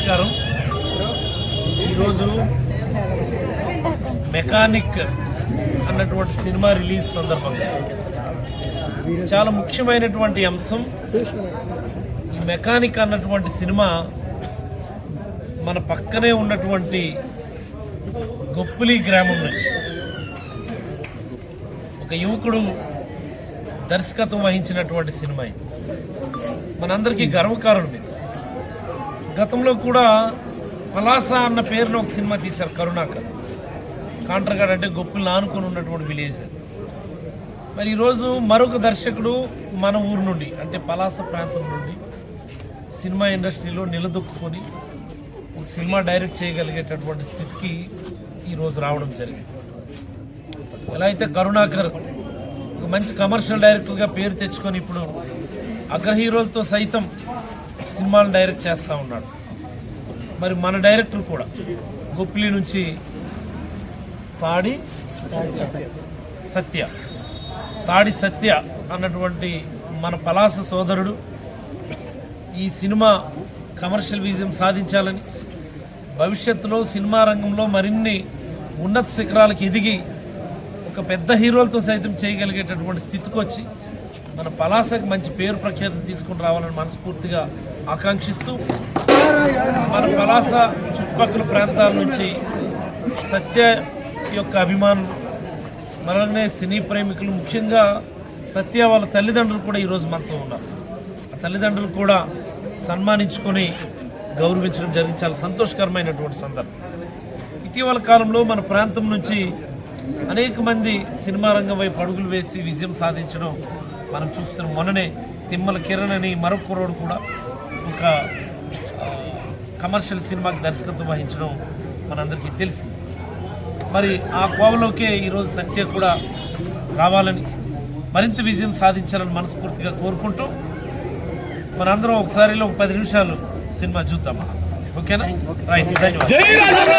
నమస్కారం. ఈరోజు మెకానిక్ అన్నటువంటి సినిమా రిలీజ్ సందర్భంగా చాలా ముఖ్యమైనటువంటి అంశం. ఈ మెకానిక్ అన్నటువంటి సినిమా మన పక్కనే ఉన్నటువంటి గొప్పులి గ్రామం నుంచి ఒక యువకుడు దర్శకత్వం వహించినటువంటి సినిమా ఇది. మనందరికీ గర్వకారణం ఇది. గతంలో కూడా పలాస అన్న పేరున ఒక సినిమా తీశారు కరుణాకర్. కాంట్రగాడ్ అంటే గొప్పులు ఆనుకొని ఉన్నటువంటి విలేజ్. మరి ఈరోజు మరొక దర్శకుడు మన ఊరు నుండి అంటే పలాస ప్రాంతం నుండి సినిమా ఇండస్ట్రీలో నిలదొక్కుని ఒక సినిమా డైరెక్ట్ చేయగలిగేటటువంటి స్థితికి ఈరోజు రావడం జరిగింది. ఎలా అయితే కరుణాకర్ ఒక మంచి కమర్షియల్ డైరెక్టర్గా పేరు తెచ్చుకొని ఇప్పుడు అగ్ర హీరోలతో సైతం సినిమాలు డైరెక్ట్ చేస్తూ ఉన్నాడు. మరి మన డైరెక్టర్ కూడా గొప్పిలి నుంచి తాడి సత్య అన్నటువంటి మన పలాస సోదరుడు ఈ సినిమా కమర్షియల్ విజయం సాధించాలని, భవిష్యత్తులో సినిమా రంగంలో మరిన్ని ఉన్నత శిఖరాలకు ఎదిగి ఒక పెద్ద హీరోలతో సైతం చేయగలిగేటటువంటి స్థితికి వచ్చి మన పలాసకి మంచి పేరు ప్రఖ్యాతి తీసుకుని రావాలని మనస్ఫూర్తిగా ఆకాంక్షిస్తూ, మన పలాస చుట్టుపక్కల ప్రాంతాల నుంచి సత్య యొక్క అభిమానులు, మనల్నే సినీ ప్రేమికులు, ముఖ్యంగా సత్య వాళ్ళ తల్లిదండ్రులు కూడా ఈరోజు మనతో ఉన్నారు. ఆ తల్లిదండ్రులు కూడా సన్మానించుకొని గౌరవించడం జరిగింది. చాలా సంతోషకరమైనటువంటి సందర్భం. ఇటీవల కాలంలో మన ప్రాంతం నుంచి అనేక మంది సినిమా రంగం వైపు అడుగులు వేసి విజయం సాధించడం మనం చూస్తున్నాం. మొన్ననే తిమ్మల కిరణ్ అని మరొక కుర్రోడు కూడా ఒక కమర్షియల్ సినిమాకి దర్శకత్వం వహించడం మనందరికీ తెలిసింది. మరి ఆ కోవలోకే ఈరోజు సత్య కూడా రావాలని, మరింత విజయం సాధించాలని మనస్ఫూర్తిగా కోరుకుంటూ మనందరం ఒకసారిలో 10 నిమిషాలు సినిమా చూద్దాం. ఓకేనా? రైట్, ధన్యవాదాలు.